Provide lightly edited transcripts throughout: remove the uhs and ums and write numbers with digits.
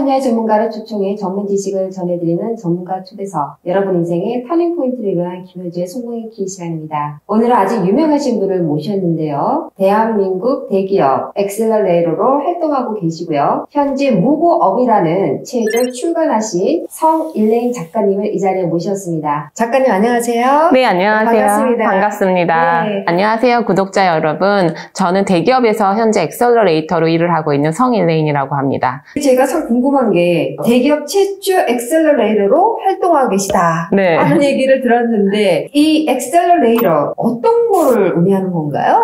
분야의 전문가를 초청해 전문 지식을 전해드리는 전문가 초대석. 여러분 인생의 터닝포인트를 위한 김효주의 성공의 키 시간입니다. 오늘은 아주 유명하신 분을 모셨는데요. 대한민국 대기업 엑셀러레이터로 활동하고 계시고요. 현재 무보업이라는 책을 출간하신 성일레인 작가님을 이 자리에 모셨습니다. 작가님 안녕하세요. 네, 안녕하세요. 반갑습니다. 반갑습니다. 네. 안녕하세요, 구독자 여러분. 저는 대기업에서 현재 엑셀러레이터로 일을 하고 있는 성일레인이라고 합니다. 제가 참 궁금한 게 대기업 최초 엑셀러레이터로 활동하고 계시다 네. 하는 얘기를 들었는데 이 엑셀러레이터 어떤 거를 의미하는 건가요?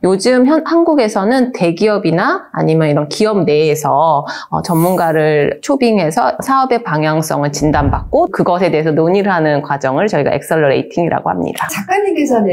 요즘 한국에서는 대기업이나 아니면 이런 기업 내에서 전문가를 초빙해서 사업의 방향성을 진단받고 그것에 대해서 논의를 하는 과정을 저희가 엑셀러레이팅이라고 합니다. 작가님께서는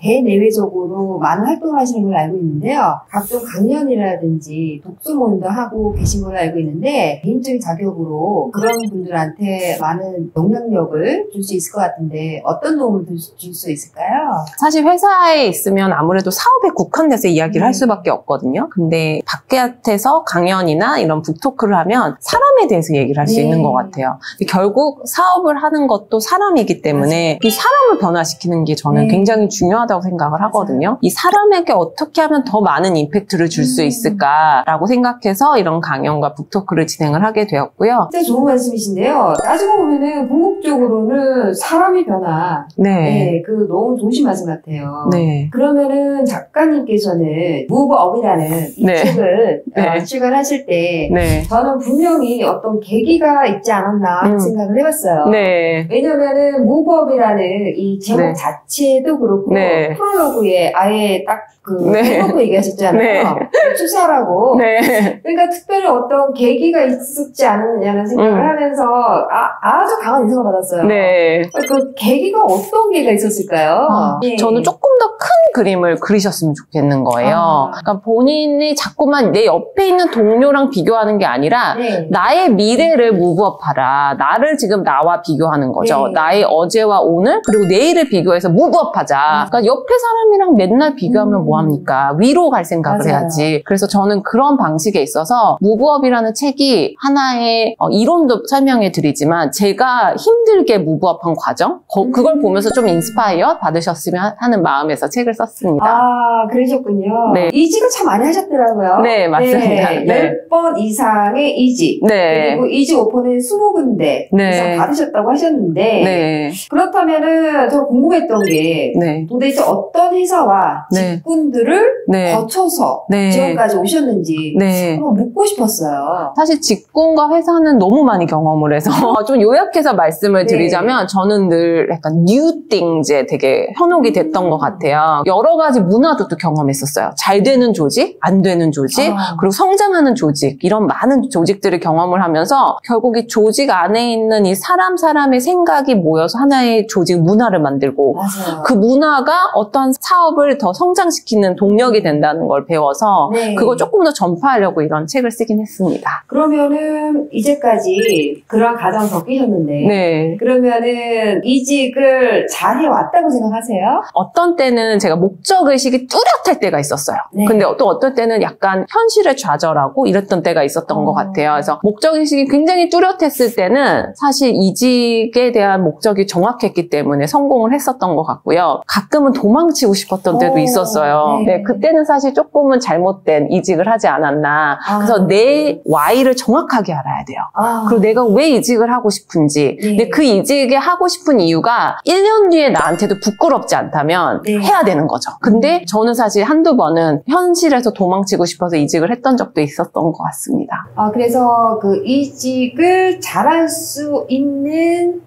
대내외적으로 많은 활동을 하시는 걸로 알고 있는데요. 각종 강연이라든지 독서 모임도 하고 계신 걸로 알고 있는데 개인적인 자격으로 그런 분들한테 많은 영향력을 줄 수 있을 것 같은데 어떤 도움을 줄 수 있을까요? 사실 회사에 있으면 아무래도 사업에 국한돼서 이야기를 할 수밖에 없거든요. 근데 바깥에서 강연이나 이런 북토크를 하면 사람에 대해서 얘기를 할 수 있는 것 같아요. 근데 결국 사업을 하는 것도 사람이기 때문에 이 사람을 변화시키는 게 저는 굉장히 중요하다고 생각을 하거든요. 이 사람에게 어떻게 하면 더 많은 임팩트를 줄 수 있을까라고 생각해서 이런 강연과 북토크를 진행을 하게 되었고요. 진짜 좋은 말씀이신데요. 따지고 보면은 궁극적으로는 사람의 변화. 네. 그 너무 좋으신 말씀 같아요. 네. 그러면은 작가님께서는 무브업이라는 이 네. 책을 네. 출간하실 때 네. 저는 분명히 어떤 계기가 있지 않았나 하는 생각을 해봤어요. 네. 왜냐면은 무브업이라는 이 제목 네. 자체도 그렇고 네. 프롤로그에 아예 딱 네. 해놓고 얘기하셨잖아요. 네. 출사라고. 네. 그러니까 특별히 어떤 계기가 있었지 않느냐는 생각을 하면서 아주 강한 인상을 받았어요. 네. 그 계기가 어떤 계기가 있었을까요? 네. 저는 조금 더 큰 그림을 그리셨으면 좋겠는 거예요. 그러니까 본인이 자꾸만 내 옆에 있는 동료랑 비교하는 게 아니라 네. 나의 미래를 무브업하라. 나를 지금 나와 비교하는 거죠. 네. 나의 어제와 오늘 그리고 내일을 비교해서 무브업하자. 그러니까 옆에 사람이랑 맨날 비교하면 뭐합니까? 위로 갈 생각을 맞아요. 해야지. 그래서 저는 그런 방식에 있어서 무브업이라는 책이 하나의 이론도 설명해 드리지만 제가 힘들게 무브업한 과정? 그걸 보면서 좀 인스파이어 받으셨으면 하는 마음에서 책을 썼습니다. 아, 그러셨군요. 네. 이직을 참 많이 하셨더라고요. 네, 맞습니다. 네. 10번 이상의 이직. 네. 그리고 이직 오퍼는 20군데 네. 이상 받으셨다고 하셨는데 네. 그렇다면은 저 궁금했던 게 네. 도대체 어떤 회사와 네. 직군들을 네. 거쳐서 네. 지금까지 오셨는지 네. 한번 묻고 싶었어요. 사실 직군과 회사는 너무 많이 경험을 해서 좀 요약해서 말씀을 네. 드리자면 저는 늘 약간 new things에 되게 현혹이 됐던 것 같아요. 여러 가지 문화도 또 경험했었어요. 잘 되는 조직, 안 되는 조직, 그리고 성장하는 조직 이런 많은 조직들을 경험을 하면서 결국 이 조직 안에 있는 이 사람의 생각이 모여서 하나의 조직 문화를 만들고 맞아요. 그 문화가 어떤 사업을 더 성장시키는 동력이 된다는 걸 배워서 네. 그걸 조금 더 전파하려고 이런 책을 쓰긴 했습니다. 그러면은 이제까지 그런 과정을 겪으셨는데 네. 그러면은 이직을 잘 해왔다고 생각하세요? 어떤 때는 제가 목적의식이 뚜렷할 때가 있었어요. 네. 근데 또 어떨 때는 약간 현실에 좌절하고 이랬던 때가 있었던 것 같아요. 그래서 목적의식이 굉장히 뚜렷했을 때는 사실 이직에 대한 목적이 정확했기 때문에 성공을 했었던 것 같고요. 가끔은 도망치고 싶었던 때도 있었어요. 네. 네, 그때는 사실 조금은 잘못된 이직을 하지 않았나. 그래서 네. 내 Y를 정확하게 알아야 돼요. 그리고 내가 왜 이직을 하고 싶은지. 네. 근데 그 이직에 하고 싶은 이유가 1년 뒤에 나한테도 부끄럽지 않다면 네. 해야 되는 거죠. 근데 저는 사실 한두 번은 현실에서 도망치고 싶어서 이직을 했던 적도 있었던 것 같습니다. 그래서 그 이직을 잘할 수 있는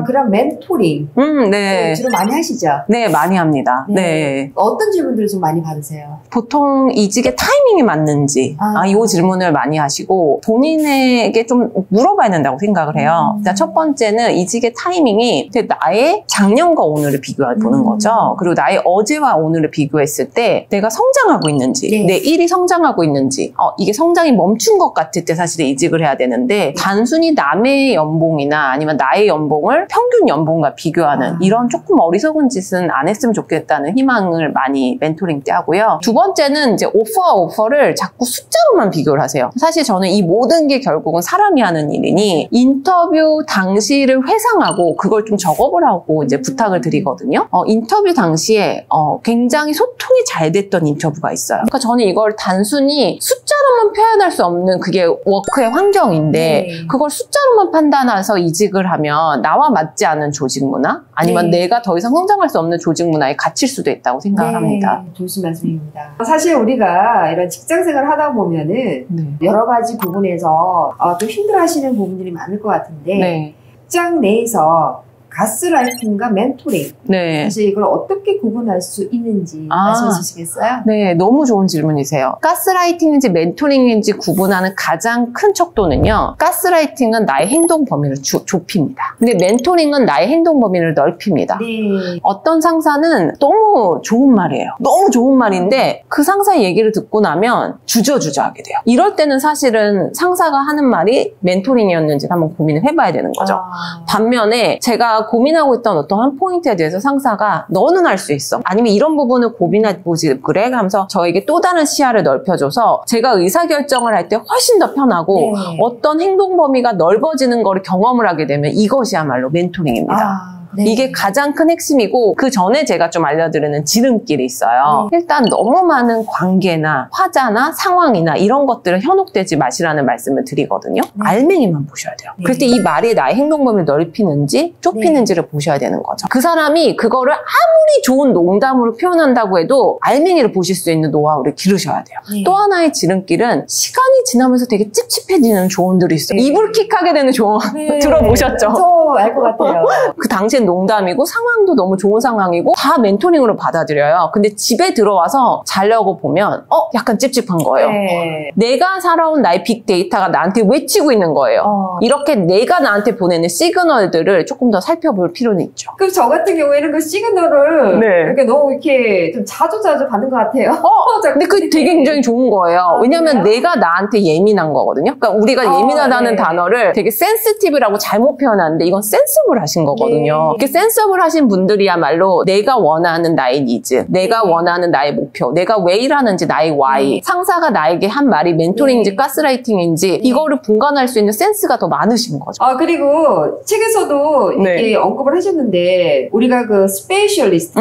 그런 멘토링 네. 주로 많이 하시죠? 네, 많이 합니다. 네. 네. 어떤 질문들을 좀 많이 받으세요? 보통 이직의 타이밍이 맞는지 이 질문을 많이 하시고 본인에게 좀 물어봐야 된다고 생각을 해요. 일단 첫 번째는 이직의 타이밍이 나의 작년과 오늘을 비교해 보는 거죠. 그리고 나의 어제와 어제와 오늘을 비교했을 때 내가 성장하고 있는지, 네. 내 일이 성장하고 있는지, 이게 성장이 멈춘 것 같을 때 사실 이직을 해야 되는데 단순히 남의 연봉이나 아니면 나의 연봉을 평균 연봉과 비교하는 이런 조금 어리석은 짓은 안 했으면 좋겠다는 희망을 많이 멘토링 때 하고요. 두 번째는 이제 오퍼를 자꾸 숫자로만 비교를 하세요. 사실 저는 이 모든 게 결국은 사람이 하는 일이니 인터뷰 당시를 회상하고 그걸 좀 적어보라고 이제 부탁을 드리거든요. 인터뷰 당시에 굉장히 소통이 잘 됐던 인터뷰가 있어요. 그러니까 저는 이걸 단순히 숫자로만 표현할 수 없는 그게 워크의 환경인데 네. 그걸 숫자로만 판단해서 이직을 하면 나와 맞지 않은 조직 문화 아니면 네. 내가 더 이상 성장할 수 없는 조직 문화에 갇힐 수도 있다고 생각을 합니다. 좋으신 말씀입니다. 사실 우리가 이런 직장 생활을 하다 보면은 네. 여러 가지 부분에서 또 힘들어하시는 부분들이 많을 것 같은데 네. 직장 내에서 가스라이팅과 멘토링 네. 사실 이걸 어떻게 구분할 수 있는지 말씀해 주시겠어요? 네, 너무 좋은 질문이세요. 가스라이팅인지 멘토링인지 구분하는 가장 큰 척도는요. 가스라이팅은 나의 행동 범위를 좁힙니다. 근데 멘토링은 나의 행동 범위를 넓힙니다. 네. 어떤 상사는 너무 좋은 말이에요. 너무 좋은 말인데 그 상사의 얘기를 듣고 나면 주저주저 하게 돼요. 이럴 때는 사실은 상사가 하는 말이 멘토링이었는지 한번 고민을 해봐야 되는 거죠. 반면에 제가 고민하고 있던 어떤 한 포인트에 대해서 상사가 너는 할 수 있어. 아니면 이런 부분을 고민해보지 그래? 하면서 저에게 또 다른 시야를 넓혀줘서 제가 의사결정을 할 때 훨씬 더 편하고 네. 어떤 행동 범위가 넓어지는 거를 경험을 하게 되면 이것이야말로 멘토링입니다. 네. 이게 가장 큰 핵심이고 그 전에 제가 좀 알려드리는 지름길이 있어요. 일단 너무 많은 관계나 화자나 상황이나 이런 것들은 현혹되지 마시라는 말씀을 드리거든요. 알맹이만 보셔야 돼요. 그럴 때 이 말이 나의 행동 범위를 넓히는지 좁히는지를 보셔야 되는 거죠. 그 사람이 그거를 아무리 좋은 농담으로 표현한다고 해도 알맹이를 보실 수 있는 노하우를 기르셔야 돼요. 또 하나의 지름길은 시간이 지나면서 되게 찝찝해지는 조언들이 있어요. 이불킥하게 되는 조언 들어보셨죠? 저 알 것 같아요. 그 당시엔 농담이고 상황도 너무 좋은 상황이고 다 멘토링으로 받아들여요. 근데 집에 들어와서 자려고 보면 약간 찝찝한 거예요. 네. 내가 살아온 나의 빅데이터가 나한테 외치고 있는 거예요. 이렇게 내가 나한테 보내는 시그널들을 조금 더 살펴볼 필요는 있죠. 그럼 저 같은 경우에는 그 시그널을 네. 이렇게 너무 이렇게 좀 자주 받는 것 같아요. 근데 그게 되게 굉장히 좋은 거예요. 왜냐면 그래요? 내가 나한테 예민한 거거든요. 그러니까 우리가 예민하다는 네. 단어를 되게 센시티브라고 잘못 표현하는데 이건 센서블 하신 거거든요. 이렇게 센서블 하신 분들이야말로 내가 원하는 나의 니즈, 내가 원하는 나의 목표, 내가 왜 일하는지 나의 why, 상사가 나에게 한 말이 멘토링인지 가스라이팅인지 이거를 분간할 수 있는 센스가 더 많으신 거죠. 그리고 책에서도 이렇게 언급을 하셨는데 우리가 그 스페셜리스트,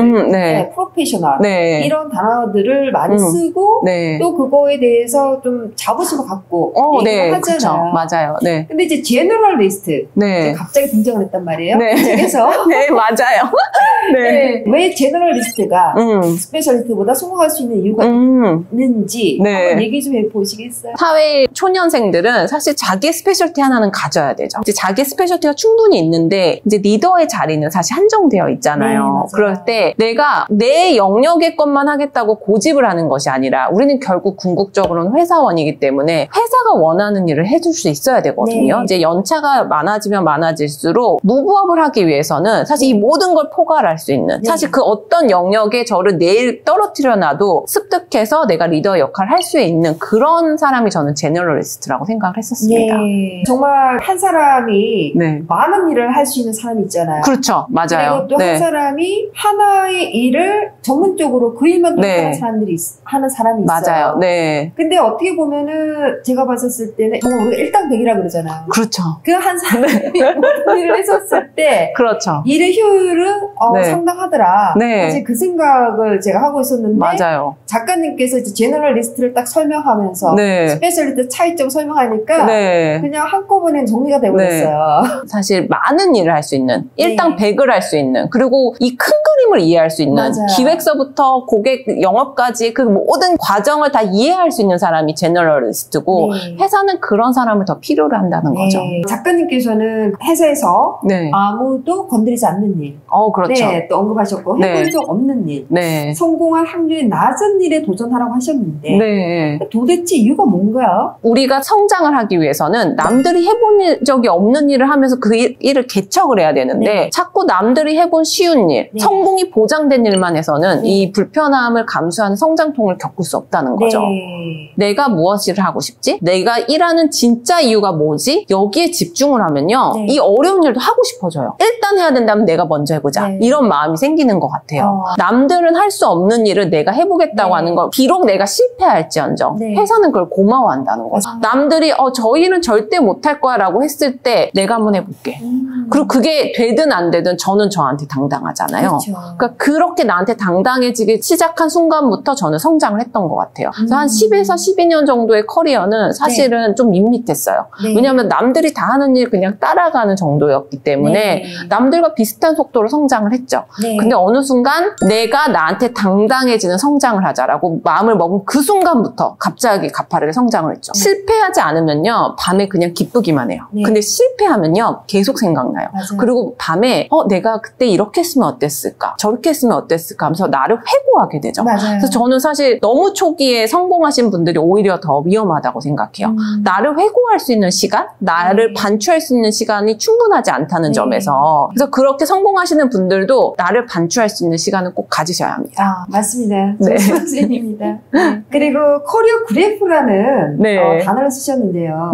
프로페셔널 이런 단어들을 많이 쓰고 또 그거에 대해서 좀 자부심을 갖고 얘기를 하잖아요. 그쵸. 맞아요. 네. 근데 이제 제너럴리스트 이제 갑자기 등장을 했단 말이에요. 책에서. 네, 맞아요. 왜 제너럴리스트가 스페셜리스트보다 성공할 수 있는 이유가 있는지 한번 얘기 좀 해보시겠어요? 사회 초년생들은 사실 자기의 스페셜티 하나는 가져야 되죠. 이제 자기의 스페셜티가 충분히 있는데 이제 리더의 자리는 사실 한정되어 있잖아요. 그럴 때 내가 내 영역의 것만 하겠다고 고집을 하는 것이 아니라 우리는 결국 궁극적으로는 회사원이기 때문에 회사가 원하는 일을 해줄 수 있어야 되거든요. 이제 연차가 많아지면 많아질수록 무부업을 하기 위해서는 사실 이 모든 걸 포괄할 수 있는 사실 그 어떤 영역에 저를 내일 떨어뜨려 놔도 습득해서 내가 리더 역할을 할 수 있는 그런 사람이 저는 제너럴리스트라고 생각을 했었습니다. 정말 한 사람이 많은 일을 할 수 있는 사람이 있잖아요. 그렇죠. 맞아요. 그리고 또 한 사람이 하나의 일을 전문적으로 그 일만 하는 사람이 있어요. 맞아요. 근데 어떻게 보면은 제가 봤었을 때는 우리가 일당백이라 그러잖아요. 그렇죠. 그 한 사람이 모든 일을 했었을 때 그렇죠. 일의 효율은 상당하더라. 사실 그 생각을 제가 하고 있었는데 맞아요. 작가님께서 이제 제너럴리스트를 딱 설명하면서 스페셜리스트 차이점 설명하니까 그냥 한꺼번에 정리가 되어버렸어요. 사실 많은 일을 할 수 있는 일당백을 할 수 있는 그리고 이 큰 그림을 이해할 수 있는 기획서부터 고객 영업까지 그 모든 과정을 다 이해할 수 있는 사람이 제너럴리스트고 회사는 그런 사람을 더 필요로 한다는 거죠. 작가님께서는 회사에서 아무도 건드리지 않는 일 그렇죠. 또 언급하셨고 해본 적 없는 일 성공할 확률이 낮은 일에 도전하라고 하셨는데 도대체 이유가 뭔가요? 우리가 성장을 하기 위해서는 남들이 해본 적이 없는 일을 하면서 그 일을 개척을 해야 되는데 자꾸 남들이 해본 쉬운 일, 성공 성공이 보장된 일만 해서는 이 불편함을 감수하는 성장통을 겪을 수 없다는 거죠. 내가 무엇을 하고 싶지? 내가 일하는 진짜 이유가 뭐지? 여기에 집중을 하면요. 이 어려운 일도 하고 싶어져요. 일단 해야 된다면 내가 먼저 해보자. 이런 마음이 생기는 것 같아요. 남들은 할 수 없는 일을 내가 해보겠다고 하는 걸 비록 내가 실패할지언정 회사는 그걸 고마워한다는 거죠. 남들이 저 일은 절대 못할 거야 라고 했을 때 내가 한번 해볼게. 그리고 그게 되든 안 되든 저는 저한테 당당하잖아요. 그렇죠. 그러니까 그렇게 나한테 당당해지기 시작한 순간부터 저는 성장을 했던 것 같아요. 그래서 한 10에서 12년 정도의 커리어는 사실은 좀 밋밋했어요. 왜냐하면 남들이 다 하는 일 그냥 따라가는 정도였기 때문에 남들과 비슷한 속도로 성장을 했죠. 근데 어느 순간 내가 나한테 당당해지는 성장을 하자라고 마음을 먹은 그 순간부터 갑자기 가파르게 성장을 했죠. 실패하지 않으면요 밤에 그냥 기쁘기만 해요. 근데 실패하면요 계속 생각나요. 그리고 밤에 내가 그때 이렇게 했으면 어땠을까 저렇게 했으면 어땠을까 하면서 나를 회고하게 되죠. 그래서 저는 사실 너무 초기에 성공하신 분들이 오히려 더 위험하다고 생각해요. 나를 회고할 수 있는 시간, 나를 반추할 수 있는 시간이 충분하지 않다는 점에서. 그래서 그렇게 성공하시는 분들도 나를 반추할 수 있는 시간을 꼭 가지셔야 합니다. 맞습니다. 선생님입니다. 그리고 커리어 그래프라는 단어를 쓰셨는데요.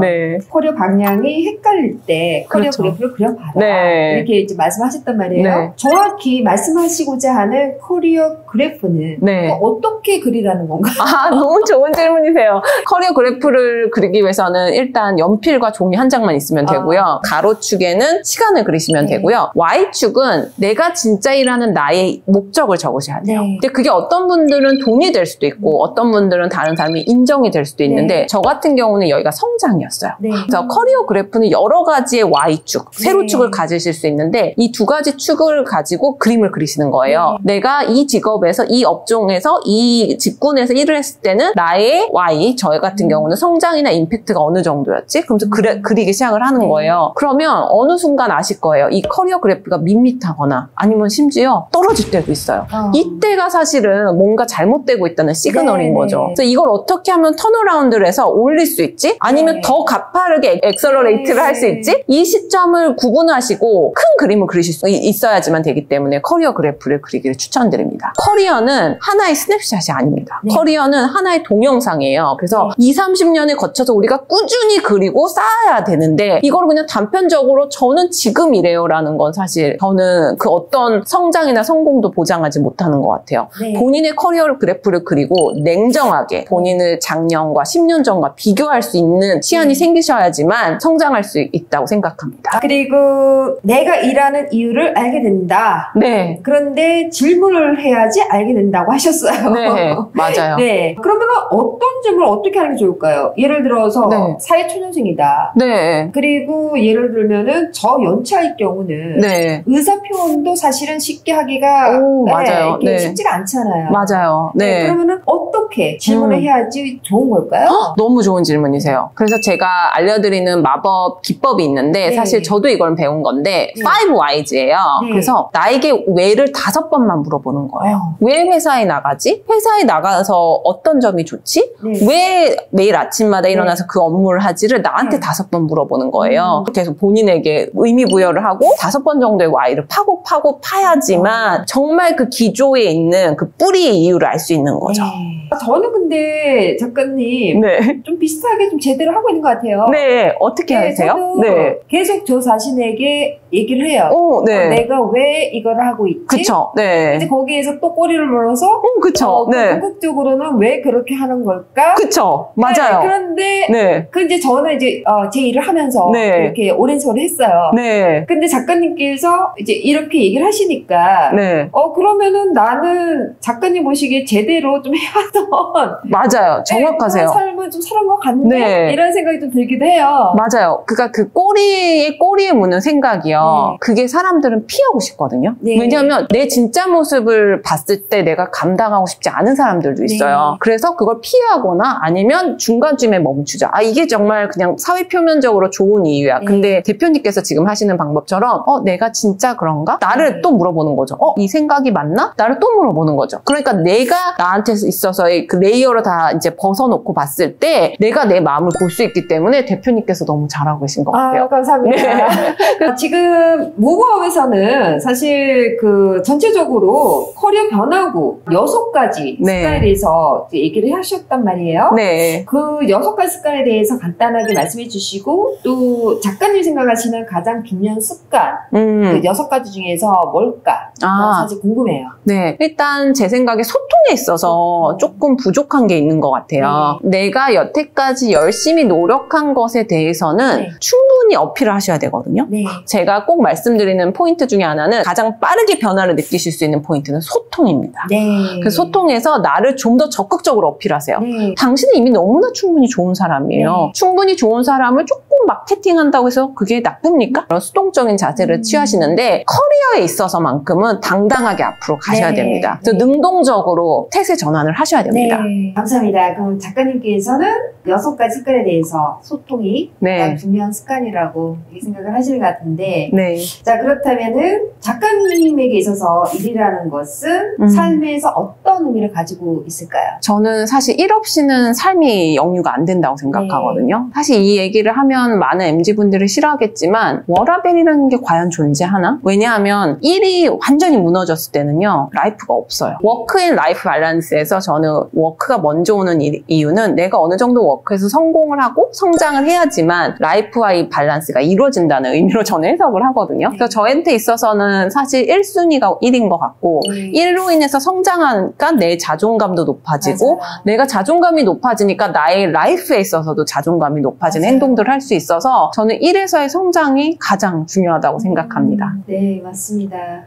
커리어 방향이 헷갈릴 때 커리어 그래프를 그려봐라. 이렇게 이제 말씀하셨단 말이에요. 정확히 말씀하시고자 하는 커리어 그래프는 어떻게 그리라는 건가요? 너무 좋은 질문이세요. 커리어 그래프를 그리기 위해서는 일단 연필과 종이 한 장만 있으면 되고요. 가로축에는 시간을 그리시면 되고요. Y축은 내가 진짜 일하는 나의 목적을 적으셔야 돼요. 근데 그게 어떤 분들은 돈이 될 수도 있고 어떤 분들은 다른 사람이 인정이 될 수도 있는데 저 같은 경우는 여기가 성장이었어요. 그래서 커리어 그래프는 여러 가지의 Y축, 세로축을 가지실 수 있는데 이 두 가지 축을 가지고 그림을 그리시는 거예요. 내가 이 직업에서 이 업종에서 이 직군에서 일을 했을 때는 나의 Y, 저 같은 경우는 성장이나 임팩트가 어느 정도였지? 그러면서 그리기 시작을 하는 거예요. 그러면 어느 순간 아실 거예요. 이 커리어 그래프가 밋밋하거나 아니면 심지어 떨어질 때도 있어요. 이때가 사실은 뭔가 잘못되고 있다는 시그널인 거죠. 그래서 이걸 어떻게 하면 턴어라운드를 해서 올릴 수 있지? 아니면 더 가파르게 엑셀러레이트를 할 수 있지? 이 시점을 구분하시고 큰 그림을 그리실 수 있어야지만 되기 때문에 커리어 그래프를 그리기를 추천드립니다. 커리어는 하나의 스냅샷이 아닙니다. 커리어는 하나의 동영상이에요. 그래서 20, 30년에 거쳐서 우리가 꾸준히 그리고 쌓아야 되는데 이걸 그냥 단편적으로 저는 지금 이래요 라는 건 사실 저는 그 어떤 성장이나 성공도 보장하지 못하는 것 같아요. 본인의 커리어 그래프를 그리고 냉정하게 본인을 작년과 10년 전과 비교할 수 있는 시간이 생기셔야지만 성장할 수 있다고 생각합니다. 그리고 내가 일하는 이유를 알게 된다. 그런데 질문을 해야지 알게 된다고 하셨어요. 맞아요. 그러면 어떤 질문을 어떻게 하는 게 좋을까요? 예를 들어서 사회초년생이다. 그리고 예를 들면은 저 연차일 경우는 의사 표현도 사실은 쉽게 하기가 쉽지가 않잖아요. 그러면은 어떻게 질문을 해야지 좋은 걸까요? 너무 좋은 질문이세요. 그래서 제가 알려드리는 마법 기법이 있는데 사실 저도 이걸 배운 건데 5Whys예요. 그래서 나에게 왜를 5번만 물어보는 거예요. 왜 회사에 나가지? 회사에 나가서 어떤 점이 좋지? 왜 매일 아침마다 일어나서 그 업무를 하지를 나한테 5번 물어보는 거예요. 계속 본인에게 의미 부여를 하고 5번 정도의 Why를 파고 파야지만 정말 그 기조에 있는 그 뿌리의 이유를 알 수 있는 거죠. 저는 근데 작가님 좀 비슷하게 좀 제대로 하고 있는 것 같아요. 어떻게 하세요? 저도 계속 저 자신에게 얘기를 해요. 내가 왜 이걸 하고 있지? 이제 거기에서 또 꼬리를 물어서 궁극적으로는 왜 그렇게 하는 걸까? 맞아요. 그런데 이제 저는 이제 제 일을 하면서 이렇게 오랜 세월을 했어요. 근데 작가님께서 이제 이렇게 얘기를 하시니까 그러면은 나는 작가님 보시기에 제대로 좀 해왔던 맞아요. 정확하세요. 삶을 좀 살은 것 같네. 이런 생각이 좀 들기도 해요. 맞아요. 그러니까 그 꼬리에 무는 생각이요. 그게 사람들은 피하고 싶거든요. 왜냐하면 내 진짜 모습을 봤을 때 내가 감당하고 싶지 않은 사람들도 있어요. 그래서 그걸 피하거나 아니면 중간쯤에 멈추자. 이게 정말 그냥 사회 표면적으로 좋은 이유야. 근데 대표님께서 지금 하시는 방법처럼 내가 진짜 그런가? 나를 또 물어보는 거죠. 이 생각이 맞나? 나를 또 물어보는 거죠. 그러니까 내가 나한테 있어서의 그 레이어를 다 이제 벗어놓고 봤을 때 내가 내 마음을 볼 수 있기 때문에 대표님께서 너무 잘하고 계신 것 같아요. 감사합니다. 지금 지금 무브업에서는 사실 그 전체적으로 커리어 변화구 6가지 네. 습관에 대해서 이제 얘기를 하셨단 말이에요. 네. 그 6가지 습관에 대해서 간단하게 말씀해 주시고 또 작가님 생각하시는 가장 중요한 습관 그 6가지 중에서 뭘까? 사실 궁금해요. 네. 일단 제 생각에 소통에 있어서 조금 부족한 게 있는 것 같아요. 내가 여태까지 열심히 노력한 것에 대해서는 충분히 어필을 하셔야 되거든요. 네. 제가 꼭 말씀드리는 포인트 중에 하나는 가장 빠르게 변화를 느끼실 수 있는 포인트는 소통입니다. 네. 그 소통에서 나를 좀 더 적극적으로 어필하세요. 네. 당신은 이미 너무나 충분히 좋은 사람이에요. 네. 충분히 좋은 사람을 조금 마케팅한다고 해서 그게 나쁩니까? 그런 수동적인 자세를 취하시는데 커리어에 있어서만큼은 당당하게 앞으로 가셔야 네. 됩니다. 네. 능동적으로 태세 전환을 하셔야 됩니다. 네. 감사합니다. 그럼 작가님께서는 6가지 습관에 대해서 소통이 가장 네. 중요한 습관이라고 이렇게 생각을 하시는 것 같은데 네. 자 그렇다면은 작가님에게 있어서 일이라는 것은 삶에서 어떤 의미를 가지고 있을까요? 저는 사실 일 없이는 삶이 영유가 안 된다고 생각하거든요. 사실 이 얘기를 하면 많은 MZ분들이 싫어하겠지만 워라밸이라는 게 과연 존재하나? 왜냐하면 일이 완전히 무너졌을 때는요. 라이프가 없어요. 워크 앤 라이프 밸런스에서 저는 워크가 먼저 오는 이유는 내가 어느 정도 워크에서 성공을 하고 성장을 해야지만 라이프와 이 밸런스가 이루어진다는 의미로 저는 해석을 하거든요. 그래서 저한테 있어서는 사실 1순위가 일인 것 같고 일로 인해서 성장하니까 내 자존감도 높아지고 맞아요. 내가 자존감이 높아지니까 나의 라이프에 있어서도 자존감이 높아지는 맞아요. 행동들을 할 수 있어서 저는 일에서의 성장이 가장 중요하다고 생각합니다. 네, 맞습니다.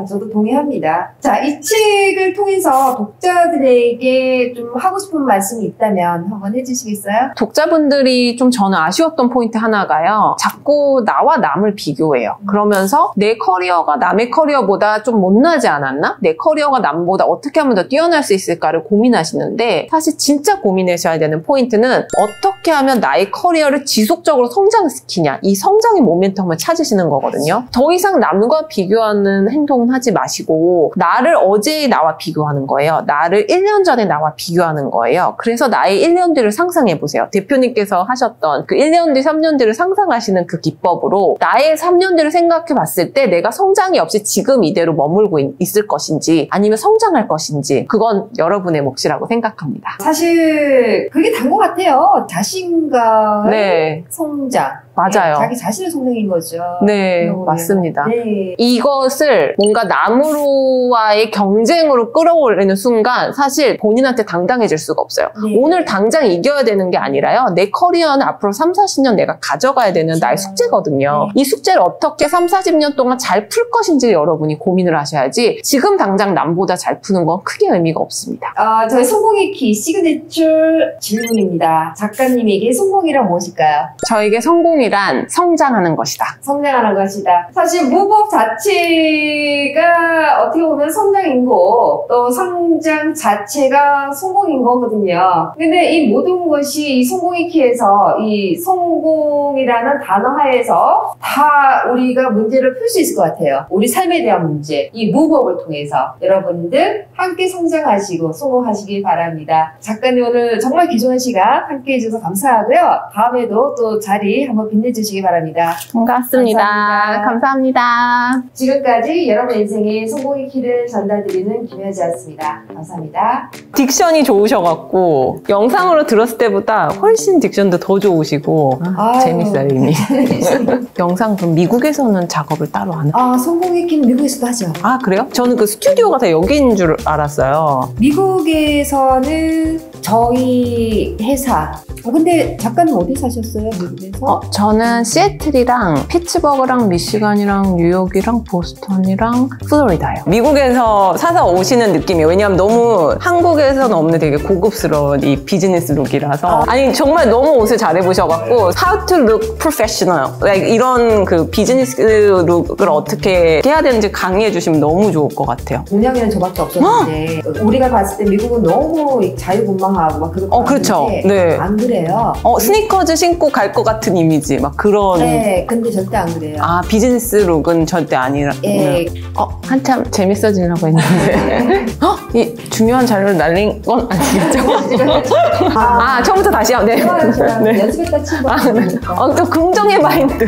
저도 동의합니다. 자, 이 책을 통해서 독자들에게 좀 하고 싶은 말씀이 있다면 한번 해주시겠어요? 독자분들이 좀 저는 아쉬웠던 포인트 하나가요. 자꾸 나와 남을 비교해요. 그러면서 내 커리어가 남의 커리어보다 좀 못나지 않았나? 내 커리어가 남보다 어떻게 하면 더 뛰어날 수 있을까를 고민하시는데 사실 진짜 고민하셔야 되는 포인트는 어떻게 하면 나의 커리어를 지속적으로 성장시키냐. 이 성장의 모멘텀을 찾으시는 거거든요. 더 이상 남과 비교하는 행동은 하지 마시고 나를 어제의 나와 비교하는 거예요. 나를 1년 전에 나와 비교하는 거예요. 그래서 나의 1년 뒤를 상상해 보세요. 대표님께서 하셨던 그 1년 뒤, 3년 뒤를 상상하시는 그 기법으로 나의 3년 뒤를 생각해 봤을 때 내가 성장이 없이 지금 이대로 머물고 있을 것인지 아니면 성장할 것인지 그건 여러분의 몫이라고 생각합니다. 사실 그게 단 것 같아요. 자신감의 네. 성장. 맞아요. 네, 자기 자신의 성장인 거죠. 네, 그러고 맞습니다. 네. 이것을 뭔가 남으로와의 경쟁으로 끌어올리는 순간 사실 본인한테 당당해질 수가 없어요. 네. 오늘 당장 이겨야 되는 게 아니라요. 내 커리어는 앞으로 3, 40년 내가 가져가야 되는 나의 숙제거든요. 이 숙제를 어떻게 3, 40년 동안 잘 풀 것인지 여러분이 고민을 하셔야지 지금 당장 남보다 잘 푸는 건 크게 의미가 없습니다. 저희 성공의 키 시그니처 질문입니다. 작가님에게 성공이란 무엇일까요? 저에게 성공이란 성장하는 것이다. 성장하는 것이다. 사실 무법 자체가 어떻게 보면 성장인 거, 또 성장 자체가 성공인 거거든요. 근데 이 모든 것이 이 성공의 키에서 이 성공이라는 단어 하에서 다 우리가 문제를 풀 수 있을 것 같아요. 우리 삶에 대한 문제, 이 무법을 통해서 여러분들 함께 성장하시고 성공하시길 바랍니다. 작가님 오늘 정말 귀중한 시간 함께 해주셔서 감사하고요. 다음에도 또 자리 한번 빛내주시기 바랍니다. 반갑습니다. 감사합니다. 지금까지 여러분 인생의 성공의 키를 전달드리는 김효지였습니다. 감사합니다. 딕션이 좋으셔갖고 영상으로 들었을 때보다 훨씬 딕션도 더 좋으시고 재밌어요 이미. 영상 그럼 미국에서는 작업을 따로 안 해요? 성공의 키는 미국에서도 하죠. 아 그래요? 저는 그 스튜디오가 다 여기인 줄 알았어요. 미국에서는 저희 회사 근데 작가님 어디 사셨어요? 미국에서? 저는 시애틀이랑 피츠버그랑 미시간이랑 뉴욕이랑 보스턴이랑 플로리다요. 미국에서 사서 오시는 느낌이에요. 왜냐하면 너무 한국에서는 없는 되게 고급스러운 이 비즈니스 룩이라서 아니 정말 너무 옷을 잘 입으셔갖고 How to look professional like 이런 그 비즈니스 룩을 어떻게 해야 되는지 강의해 주시면 너무 좋을 것 같아요. 동양에는 저밖에 없었는데 우리가 봤을 때 미국은 너무 자유분방하고 막 그렇고 그렇죠. 네. 안 그래요. 스니커즈 신고 갈 것 같은 이미지 막 그런. 네, 근데 절대 안 그래요. 비즈니스 룩은 절대 아니라. 예. 한참 재밌어지려고 했는데. 이 중요한 자료를 날린 건 아니겠죠? 처음부터 다시요. 네. 연습했다 친구. 또 긍정의 마인드.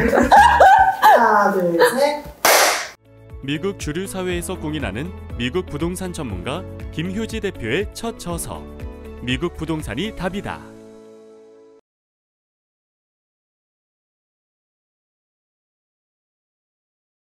하나, 둘, 셋. 미국 주류 사회에서 공인하는 미국 부동산 전문가 김효지 대표의 첫 저서 미국 부동산이 답이다.